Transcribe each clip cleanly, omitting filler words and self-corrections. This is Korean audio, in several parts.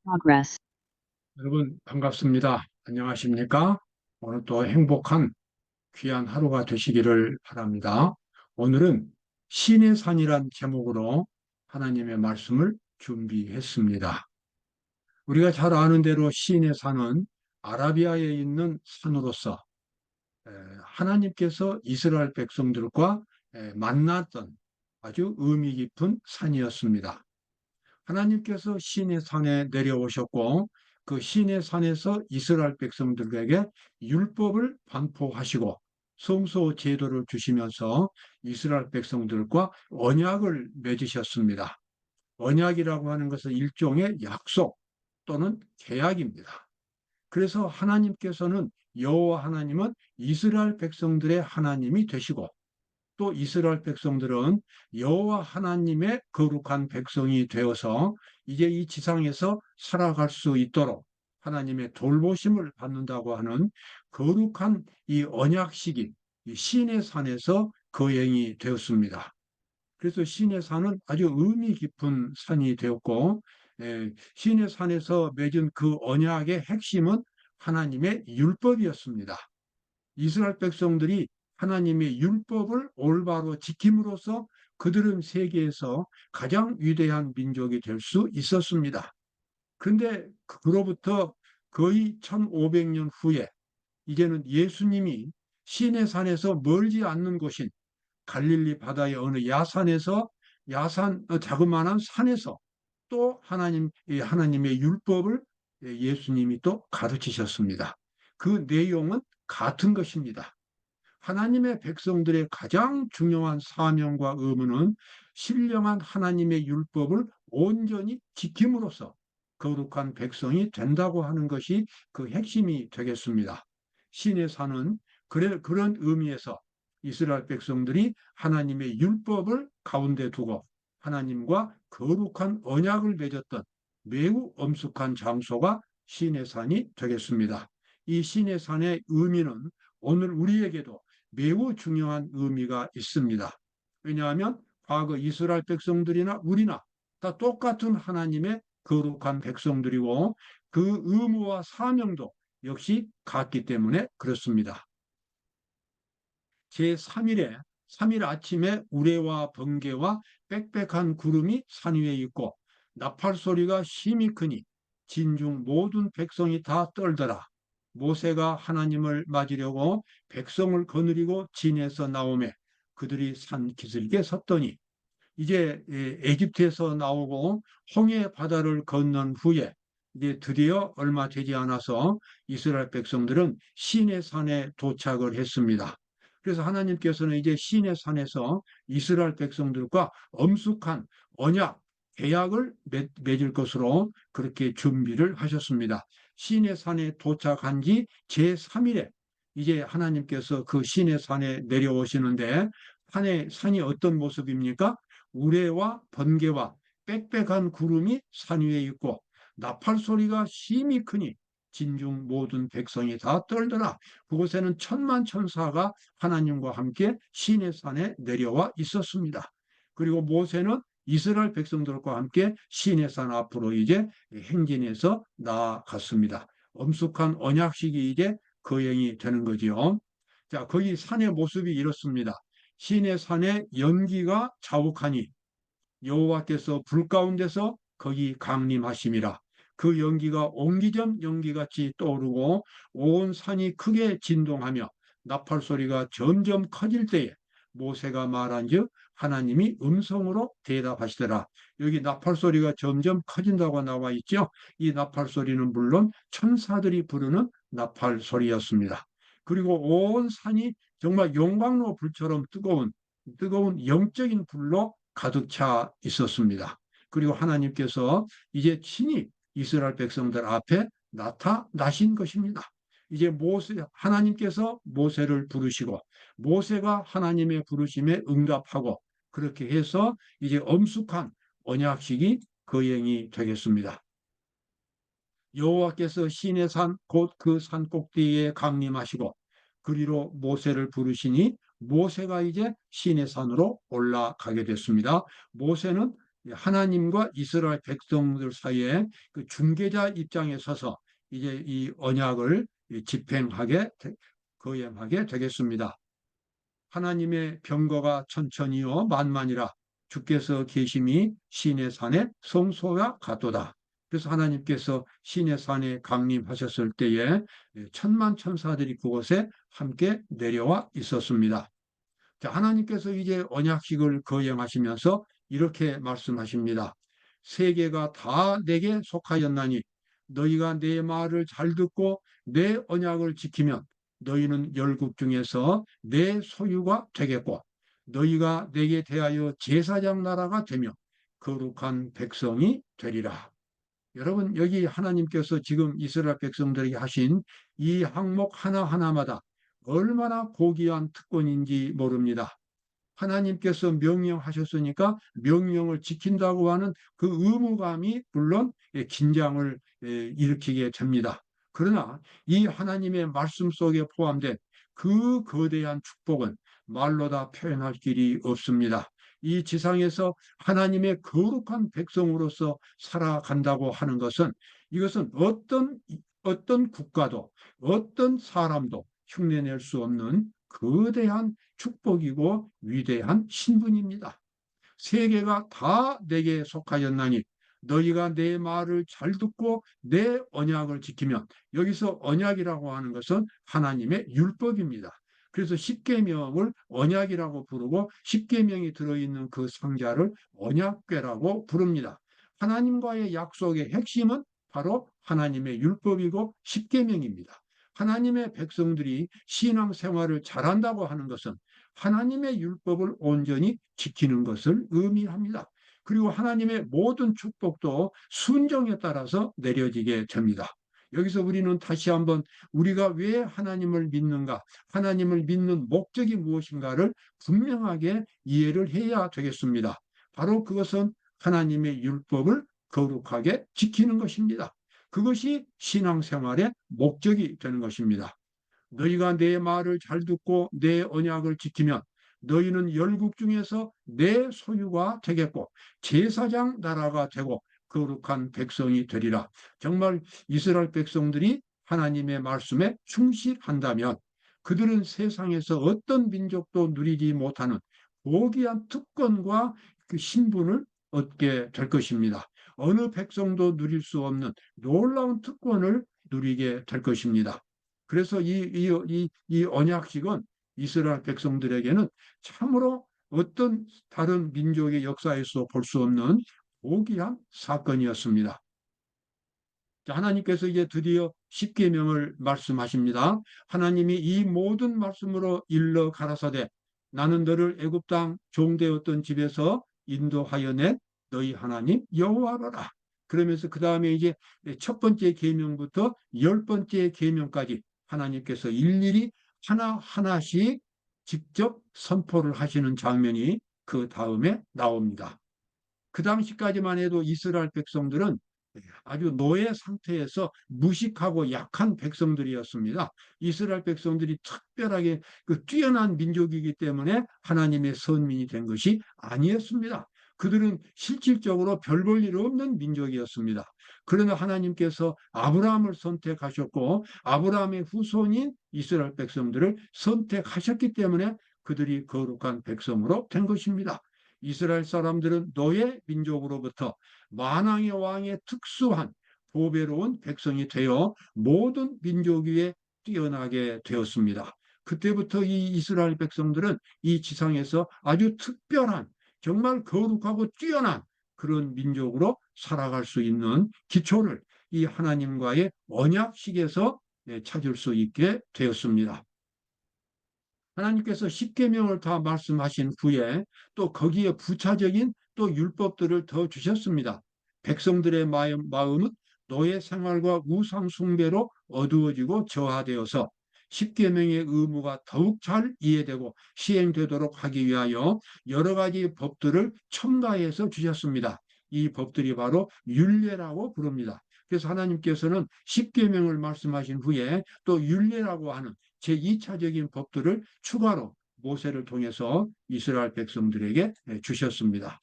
progress. 여러분 반갑습니다. 안녕하십니까? 오늘 또 행복한 귀한 하루가 되시기를 바랍니다. 오늘은 신의 산이란 제목으로 하나님의 말씀을 준비했습니다. 우리가 잘 아는 대로 신의 산은 아라비아에 있는 산으로서 하나님께서 이스라엘 백성들과 만났던 아주 의미 깊은 산이었습니다. 하나님께서 시내 산에 내려오셨고 그 시내 산에서 이스라엘 백성들에게 율법을 반포하시고 성소 제도를 주시면서 이스라엘 백성들과 언약을 맺으셨습니다. 언약이라고 하는 것은 일종의 약속 또는 계약입니다. 그래서 하나님께서는 여호와 하나님은 이스라엘 백성들의 하나님이 되시고 또 이스라엘 백성들은 여호와 하나님의 거룩한 백성이 되어서 이제 이 지상에서 살아갈 수 있도록 하나님의 돌보심을 받는다고 하는 거룩한 이 언약식이 이 시내 산에서 거행이 되었습니다. 그래서 시내 산은 아주 의미 깊은 산이 되었고 시내 산에서 맺은 그 언약의 핵심은 하나님의 율법이었습니다. 이스라엘 백성들이 하나님의 율법을 올바로 지킴으로써 그들은 세계에서 가장 위대한 민족이 될 수 있었습니다. 그런데 그로부터 거의 1500년 후에 이제는 예수님이 시내 산에서 멀지 않는 곳인 갈릴리 바다의 어느 야산에서 자그마한 산에서 또 하나님의 율법을 예수님이 또 가르치셨습니다. 그 내용은 같은 것입니다. 하나님의 백성들의 가장 중요한 사명과 의무는 신령한 하나님의 율법을 온전히 지킴으로써 거룩한 백성이 된다고 하는 것이 그 핵심이 되겠습니다. 신의 산은 그런 의미에서 이스라엘 백성들이 하나님의 율법을 가운데 두고 하나님과 거룩한 언약을 맺었던 매우 엄숙한 장소가 신의 산이 되겠습니다. 이 신의 산의 의미는 오늘 우리에게도 매우 중요한 의미가 있습니다. 왜냐하면 과거 이스라엘 백성들이나 우리나 다 똑같은 하나님의 거룩한 백성들이고 그 의무와 사명도 역시 같기 때문에 그렇습니다. 제3일에 3일 아침에 우레와 번개와 빽빽한 구름이 산 위에 있고 나팔 소리가 심히 크니 진중 모든 백성이 다 떨더라. 모세가 하나님을 맞으려고 백성을 거느리고 진에서 나오매 그들이 산 기슭에 섰더니 이제 에집트에서 나오고 홍해 바다를 건넌 후에 이제 드디어 얼마 되지 않아서 이스라엘 백성들은 시내 산에 도착을 했습니다. 그래서 하나님께서는 이제 시내 산에서 이스라엘 백성들과 엄숙한 언약, 계약을 맺을 것으로 그렇게 준비를 하셨습니다. 시내 산에 도착한 지 제3일에 이제 하나님께서 그 시내 산에 내려오시는데 산이 어떤 모습입니까? 우레와 번개와 빽빽한 구름이 산 위에 있고 나팔 소리가 심히 크니 진중 모든 백성이 다 떨더라. 그곳에는 천만 천사가 하나님과 함께 시내 산에 내려와 있었습니다. 그리고 모세는 이스라엘 백성들과 함께 시내 산 앞으로 이제 행진해서 나아갔습니다. 엄숙한 언약식이 이제 거행이 되는 거지요. 자, 거기 산의 모습이 이렇습니다. 시내 산에 연기가 자욱하니 여호와께서 불 가운데서 거기 강림하심이라. 그 연기가 옹기전 연기같이 떠오르고 온 산이 크게 진동하며 나팔 소리가 점점 커질 때에 모세가 말한즉 하나님이 음성으로 대답하시더라. 여기 나팔 소리가 점점 커진다고 나와 있죠. 이 나팔 소리는 물론 천사들이 부르는 나팔 소리였습니다. 그리고 온 산이 정말 용광로 불처럼 뜨거운 영적인 불로 가득 차 있었습니다. 그리고 하나님께서 이제 친히 이스라엘 백성들 앞에 나타나신 것입니다. 이제 하나님께서 모세를 부르시고 모세가 하나님의 부르심에 응답하고 그렇게 해서 이제 엄숙한 언약식이 거행이 되겠습니다. 여호와께서 시내 산 곧 그 산 꼭대기에 강림하시고 그리로 모세를 부르시니 모세가 이제 시내 산으로 올라가게 됐습니다. 모세는 하나님과 이스라엘 백성들 사이에 그 중개자 입장에 서서 이제 이 언약을 집행하게 거행하게 되겠습니다. 하나님의 병거가 천천히요 만만이라 주께서 계심이 시내 산에 성소와 같도다. 그래서 하나님께서 시내 산에 강림하셨을 때에 천만 천사들이 그곳에 함께 내려와 있었습니다. 자, 하나님께서 이제 언약식을 거행하시면서 이렇게 말씀하십니다. 세계가 다 내게 속하였나니 너희가 내 말을 잘 듣고 내 언약을 지키면 너희는 열국 중에서 내 소유가 되겠고 너희가 내게 대하여 제사장 나라가 되며 거룩한 백성이 되리라. 여러분, 여기 하나님께서 지금 이스라엘 백성들에게 하신 이 항목 하나하나마다 얼마나 고귀한 특권인지 모릅니다. 하나님께서 명령하셨으니까 명령을 지킨다고 하는 그 의무감이 물론 긴장을 일으키게 됩니다. 그러나 이 하나님의 말씀 속에 포함된 그 거대한 축복은 말로 다 표현할 길이 없습니다. 이 지상에서 하나님의 거룩한 백성으로서 살아간다고 하는 것은 이것은 어떤 국가도 어떤 사람도 흉내낼 수 없는 거대한 축복이고 위대한 신분입니다. 세계가 다 내게 속하였나니 너희가 내 말을 잘 듣고 내 언약을 지키면, 여기서 언약이라고 하는 것은 하나님의 율법입니다. 그래서 십계명을 언약이라고 부르고 십계명이 들어있는 그 상자를 언약궤라고 부릅니다. 하나님과의 약속의 핵심은 바로 하나님의 율법이고 십계명입니다. 하나님의 백성들이 신앙생활을 잘한다고 하는 것은 하나님의 율법을 온전히 지키는 것을 의미합니다. 그리고 하나님의 모든 축복도 순종에 따라서 내려지게 됩니다. 여기서 우리는 다시 한번 우리가 왜 하나님을 믿는가, 하나님을 믿는 목적이 무엇인가를 분명하게 이해를 해야 되겠습니다. 바로 그것은 하나님의 율법을 거룩하게 지키는 것입니다. 그것이 신앙생활의 목적이 되는 것입니다. 너희가 내 말을 잘 듣고 내 언약을 지키면 너희는 열국 중에서 내 소유가 되겠고 제사장 나라가 되고 거룩한 백성이 되리라. 정말 이스라엘 백성들이 하나님의 말씀에 충실한다면 그들은 세상에서 어떤 민족도 누리지 못하는 고귀한 특권과 그 신분을 얻게 될 것입니다. 어느 백성도 누릴 수 없는 놀라운 특권을 누리게 될 것입니다. 그래서 이 언약식은 이스라엘 백성들에게는 참으로 어떤 다른 민족의 역사에서 볼 수 없는 고귀한 사건이었습니다. 하나님께서 이제 드디어 십계명을 말씀하십니다. 하나님이 이 모든 말씀으로 일러 가라사대 나는 너를 애굽 땅 종되었던 집에서 인도하여 낸 너희 하나님 여호와라. 그러면서 그 다음에 이제 첫 번째 계명부터 열 번째 계명까지 하나님께서 일일이 하나하나씩 직접 선포를 하시는 장면이 그 다음에 나옵니다. 그 당시까지만 해도 이스라엘 백성들은 아주 노예 상태에서 무식하고 약한 백성들이었습니다. 이스라엘 백성들이 특별하게 그 뛰어난 민족이기 때문에 하나님의 선민이 된 것이 아니었습니다. 그들은 실질적으로 별 볼 일 없는 민족이었습니다. 그러나 하나님께서 아브라함을 선택하셨고 아브라함의 후손인 이스라엘 백성들을 선택하셨기 때문에 그들이 거룩한 백성으로 된 것입니다. 이스라엘 사람들은 노예 민족으로부터 만왕의 왕의 특수한 보배로운 백성이 되어 모든 민족 위에 뛰어나게 되었습니다. 그때부터 이 이스라엘 백성들은 이 지상에서 아주 특별한 정말 거룩하고 뛰어난 그런 민족으로 살아갈 수 있는 기초를 이 하나님과의 언약식에서 찾을 수 있게 되었습니다. 하나님께서 십계명을 다 말씀하신 후에 또 거기에 부차적인 또 율법들을 더 주셨습니다. 백성들의 마음은 노예 생활과 우상 숭배로 어두워지고 저하되어서 십계명의 의무가 더욱 잘 이해되고 시행되도록 하기 위하여 여러 가지 법들을 첨가해서 주셨습니다. 이 법들이 바로 율례라고 부릅니다. 그래서 하나님께서는 십계명을 말씀하신 후에 또 율례라고 하는 제2차적인 법들을 추가로 모세를 통해서 이스라엘 백성들에게 주셨습니다.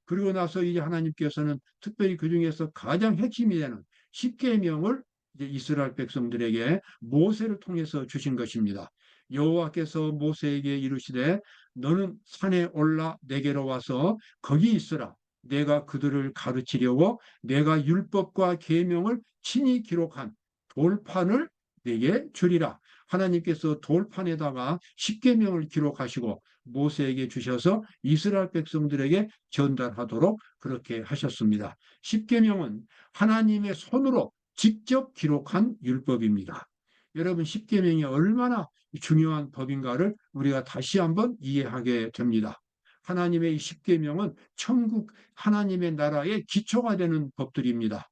그리고 나서 이제 하나님께서는 특별히 그 중에서 가장 핵심이 되는 십계명을 이제 이스라엘 백성들에게 모세를 통해서 주신 것입니다. 여호와께서 모세에게 이르시되 너는 산에 올라 내게로 와서 거기 있으라. 내가 그들을 가르치려고 내가 율법과 계명을 친히 기록한 돌판을 내게 주리라. 하나님께서 돌판에다가 십계명을 기록하시고 모세에게 주셔서 이스라엘 백성들에게 전달하도록 그렇게 하셨습니다. 십계명은 하나님의 손으로 직접 기록한 율법입니다. 여러분, 십계명이 얼마나 중요한 법인가를 우리가 다시 한번 이해하게 됩니다. 하나님의 이 십계명은 천국 하나님의 나라의 기초가 되는 법들입니다.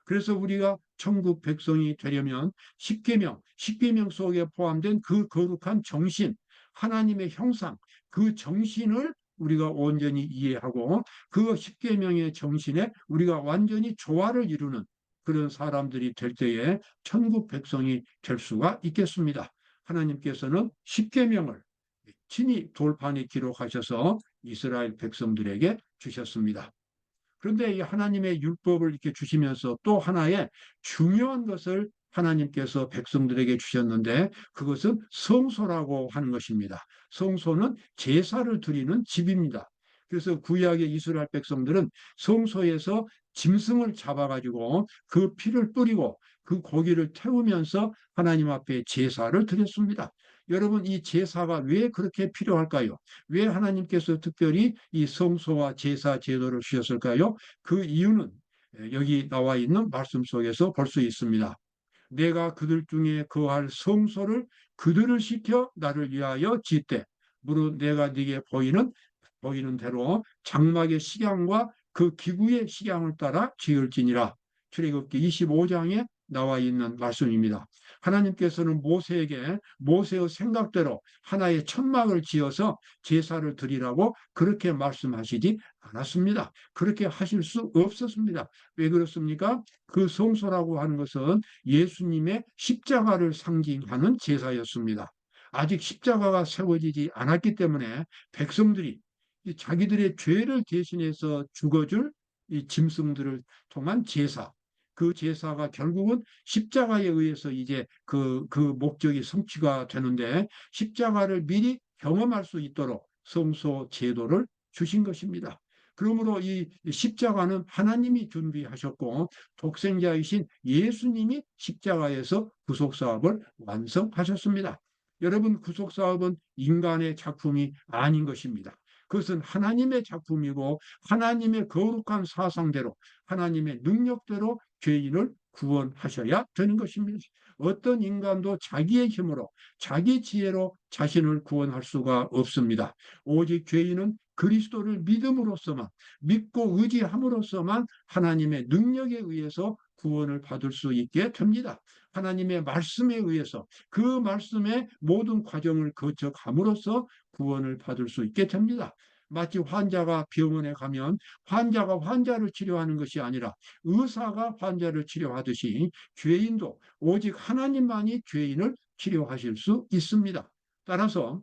그래서 우리가 천국 백성이 되려면 십계명 속에 포함된 그 거룩한 정신, 하나님의 형상, 그 정신을 우리가 온전히 이해하고 그 십계명의 정신에 우리가 완전히 조화를 이루는 그런 사람들이 될 때에 천국 백성이 될 수가 있겠습니다. 하나님께서는 십계명을 친히 돌판에 기록하셔서 이스라엘 백성들에게 주셨습니다. 그런데 이 하나님의 율법을 이렇게 주시면서 또 하나의 중요한 것을 하나님께서 백성들에게 주셨는데 그것은 성소라고 하는 것입니다. 성소는 제사를 드리는 집입니다. 그래서 구약의 이스라엘 백성들은 성소에서 짐승을 잡아가지고 그 피를 뿌리고 그 고기를 태우면서 하나님 앞에 제사를 드렸습니다. 여러분, 이 제사가 왜 그렇게 필요할까요? 왜 하나님께서 특별히 이 성소와 제사 제도를 주셨을까요? 그 이유는 여기 나와 있는 말씀 속에서 볼 수 있습니다. 내가 그들 중에 거할 성소를 그들을 시켜 나를 위하여 짓되 무릇 내가 네게 보이는 대로 장막의 식양과 그 기구의 식양을 따라 지을지니라. 출애굽기 25장에 나와 있는 말씀입니다. 하나님께서는 모세에게 모세의 생각대로 하나의 천막을 지어서 제사를 드리라고 그렇게 말씀하시지 않았습니다. 그렇게 하실 수 없었습니다. 왜 그렇습니까? 그 성소라고 하는 것은 예수님의 십자가를 상징하는 제사였습니다. 아직 십자가가 세워지지 않았기 때문에 백성들이 자기들의 죄를 대신해서 죽어줄 이 짐승들을 통한 제사, 그 제사가 결국은 십자가에 의해서 이제 그 목적이 성취가 되는데 십자가를 미리 경험할 수 있도록 성소 제도를 주신 것입니다. 그러므로 이 십자가는 하나님이 준비하셨고 독생자이신 예수님이 십자가에서 구속 사업을 완성하셨습니다. 여러분, 구속 사업은 인간의 작품이 아닌 것입니다. 그것은 하나님의 작품이고 하나님의 거룩한 사상대로 하나님의 능력대로 죄인을 구원하셔야 되는 것입니다. 어떤 인간도 자기의 힘으로 자기 지혜로 자신을 구원할 수가 없습니다. 오직 죄인은 그리스도를 믿음으로써만 믿고 의지함으로써만 하나님의 능력에 의해서 구원을 받을 수 있게 됩니다. 하나님의 말씀에 의해서 그 말씀의 모든 과정을 거쳐감으로써 구원을 받을 수 있게 됩니다. 마치 환자가 병원에 가면 환자가 환자를 치료하는 것이 아니라 의사가 환자를 치료하듯이 죄인도 오직 하나님만이 죄인을 치료하실 수 있습니다. 따라서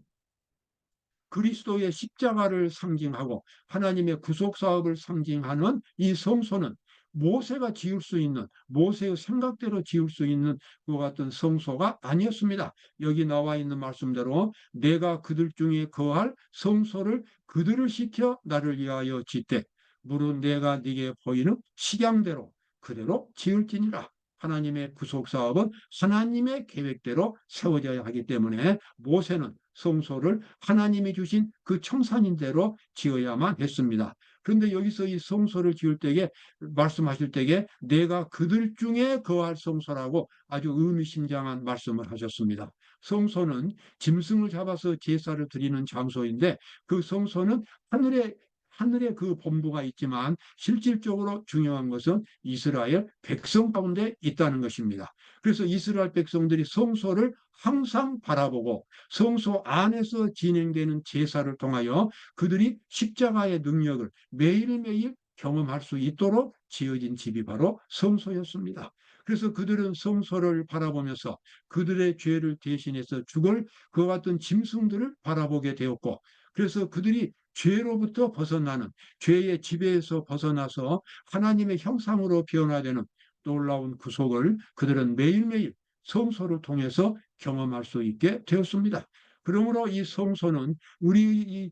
그리스도의 십자가를 상징하고 하나님의 구속 사업을 상징하는 이 성소는 모세가 지을 수 있는 모세의 생각대로 지을 수 있는 그 같은 성소가 아니었습니다. 여기 나와 있는 말씀대로 내가 그들 중에 거할 성소를 그들을 시켜 나를 위하여 짓되 무릇 내가 네게 보이는 식양대로 그대로 지을지니라. 하나님의 구속 사업은 하나님의 계획대로 세워져야 하기 때문에 모세는 성소를 하나님이 주신 그 청산인대로 지어야만 했습니다. 그런데 여기서 이 성소를 지을 때에 말씀하실 때에 내가 그들 중에 거할 성소라고 아주 의미심장한 말씀을 하셨습니다. 성소는 짐승을 잡아서 제사를 드리는 장소인데 그 성소는 하늘에 그 본부가 있지만 실질적으로 중요한 것은 이스라엘 백성 가운데 있다는 것입니다. 그래서 이스라엘 백성들이 성소를 항상 바라보고 성소 안에서 진행되는 제사를 통하여 그들이 십자가의 능력을 매일매일 경험할 수 있도록 지어진 집이 바로 성소였습니다. 그래서 그들은 성소를 바라보면서 그들의 죄를 대신해서 죽을 그와 같은 짐승들을 바라보게 되었고 그래서 그들이 죄로부터 벗어나는, 죄의 지배에서 벗어나서 하나님의 형상으로 변화되는 놀라운 구속을 그들은 매일매일 성소를 통해서 경험할 수 있게 되었습니다. 그러므로 이 성소는 우리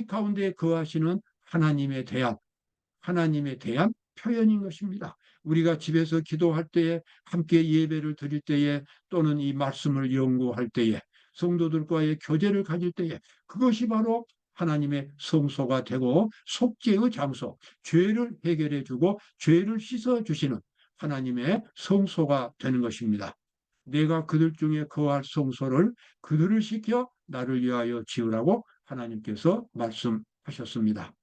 가운데 거하시는 하나님에 대한 표현인 것입니다. 우리가 집에서 기도할 때에, 함께 예배를 드릴 때에, 또는 이 말씀을 연구할 때에, 성도들과의 교제를 가질 때에, 그것이 바로 하나님의 성소가 되고 속죄의 장소, 죄를 해결해 주고 죄를 씻어 주시는 하나님의 성소가 되는 것입니다. 내가 그들 중에 거할 성소를 그들을 시켜 나를 위하여 지으라고 하나님께서 말씀하셨습니다.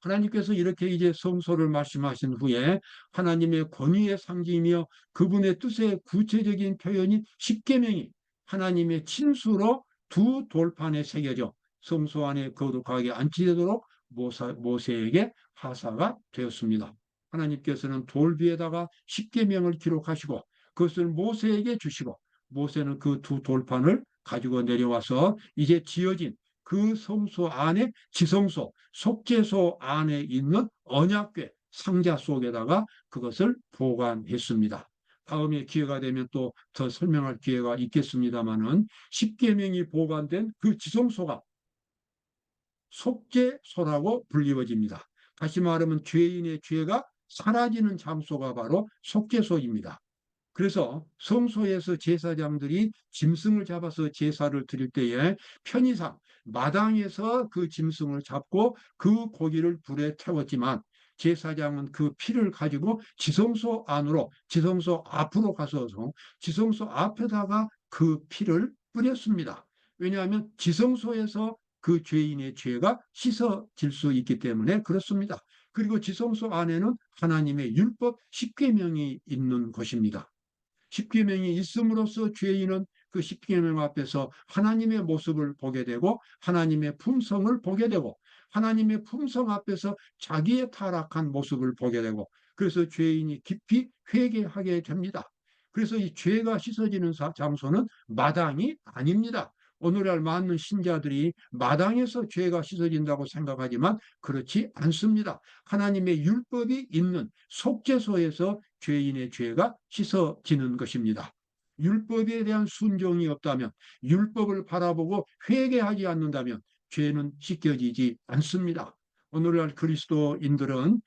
하나님께서 이렇게 이제 성소를 말씀하신 후에 하나님의 권위의 상징이며 그분의 뜻의 구체적인 표현이 십계명이 하나님의 친수로 두 돌판에 새겨져 성소 안에 거룩하게 안치되도록 모세에게 하사가 되었습니다. 하나님께서는 돌 위에다가 십계명을 기록하시고 그것을 모세에게 주시고 모세는 그 두 돌판을 가지고 내려와서 이제 지어진 그 성소 안에 지성소, 속죄소 안에 있는 언약궤 상자 속에다가 그것을 보관했습니다. 다음에 기회가 되면 또 더 설명할 기회가 있겠습니다마는 십계명이 보관된 그 지성소가 속죄소라고 불리워집니다. 다시 말하면 죄인의 죄가 사라지는 장소가 바로 속죄소입니다. 그래서 성소에서 제사장들이 짐승을 잡아서 제사를 드릴 때에 편의상 마당에서 그 짐승을 잡고 그 고기를 불에 태웠지만 제사장은 그 피를 가지고 지성소 앞으로 가서 지성소 앞에다가 그 피를 뿌렸습니다. 왜냐하면 지성소에서 그 죄인의 죄가 씻어질 수 있기 때문에 그렇습니다. 그리고 지성소 안에는 하나님의 율법 십계명이 있는 것입니다. 십계명이 있음으로써 죄인은 그 십계명 앞에서 하나님의 모습을 보게 되고 하나님의 품성을 보게 되고 하나님의 품성 앞에서 자기의 타락한 모습을 보게 되고 그래서 죄인이 깊이 회개하게 됩니다. 그래서 이 죄가 씻어지는 장소는 마당이 아닙니다. 오늘날 많은 신자들이 마당에서 죄가 씻어진다고 생각하지만 그렇지 않습니다. 하나님의 율법이 있는 속죄소에서 죄인의 죄가 씻어지는 것입니다. 율법에 대한 순종이 없다면, 율법을 바라보고 회개하지 않는다면 죄는 씻겨지지 않습니다. 오늘날 그리스도인들은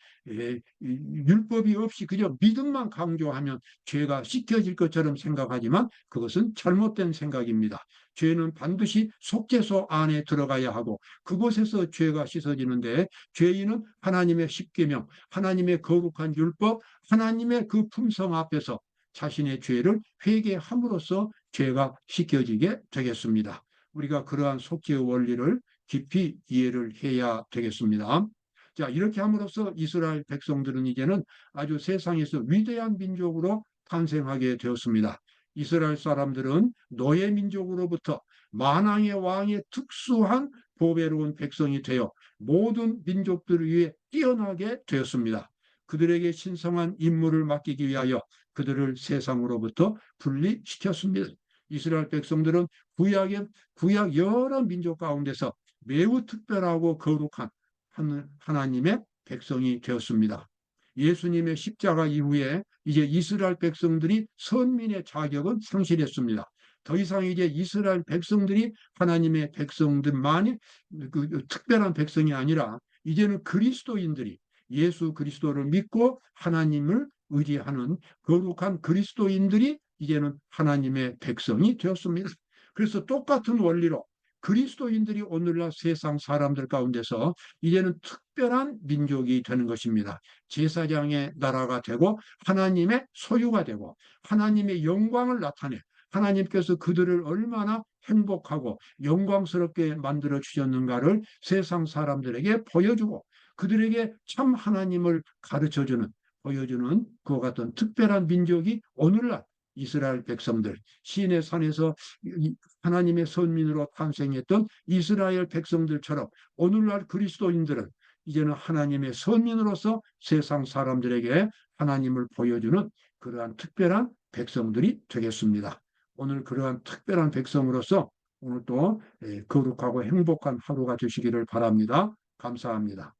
율법이 없이 그저 믿음만 강조하면 죄가 씻겨질 것처럼 생각하지만 그것은 잘못된 생각입니다. 죄는 반드시 속죄소 안에 들어가야 하고 그곳에서 죄가 씻어지는데 죄인은 하나님의 십계명, 하나님의 거룩한 율법, 하나님의 그 품성 앞에서 자신의 죄를 회개함으로써 죄가 씻겨지게 되겠습니다. 우리가 그러한 속죄의 원리를 깊이 이해를 해야 되겠습니다. 자, 이렇게 함으로써 이스라엘 백성들은 이제는 아주 세상에서 위대한 민족으로 탄생하게 되었습니다. 이스라엘 사람들은 노예 민족으로부터 만왕의 왕의 특수한 보배로운 백성이 되어 모든 민족들을 위해 뛰어나게 되었습니다. 그들에게 신성한 임무를 맡기기 위하여 그들을 세상으로부터 분리시켰습니다. 이스라엘 백성들은 구약 여러 민족 가운데서 매우 특별하고 거룩한 하나님의 백성이 되었습니다. 예수님의 십자가 이후에 이제 이스라엘 백성들이 선민의 자격은 상실했습니다. 더 이상 이제 이스라엘 백성들이 하나님의 백성들만이 그 특별한 백성이 아니라 이제는 그리스도인들이 예수 그리스도를 믿고 하나님을 의지하는 거룩한 그리스도인들이 이제는 하나님의 백성이 되었습니다. 그래서 똑같은 원리로 그리스도인들이 오늘날 세상 사람들 가운데서 이제는 특별한 민족이 되는 것입니다. 제사장의 나라가 되고 하나님의 소유가 되고 하나님의 영광을 나타내 하나님께서 그들을 얼마나 행복하고 영광스럽게 만들어 주셨는가를 세상 사람들에게 보여주고 그들에게 참 하나님을 가르쳐주는 보여주는 그와 같은 특별한 민족이 오늘날 이스라엘 백성들 시내 산에서 하나님의 선민으로 탄생했던 이스라엘 백성들처럼 오늘날 그리스도인들은 이제는 하나님의 선민으로서 세상 사람들에게 하나님을 보여주는 그러한 특별한 백성들이 되겠습니다. 오늘 그러한 특별한 백성으로서 오늘도 거룩하고 행복한 하루가 되시기를 바랍니다. 감사합니다.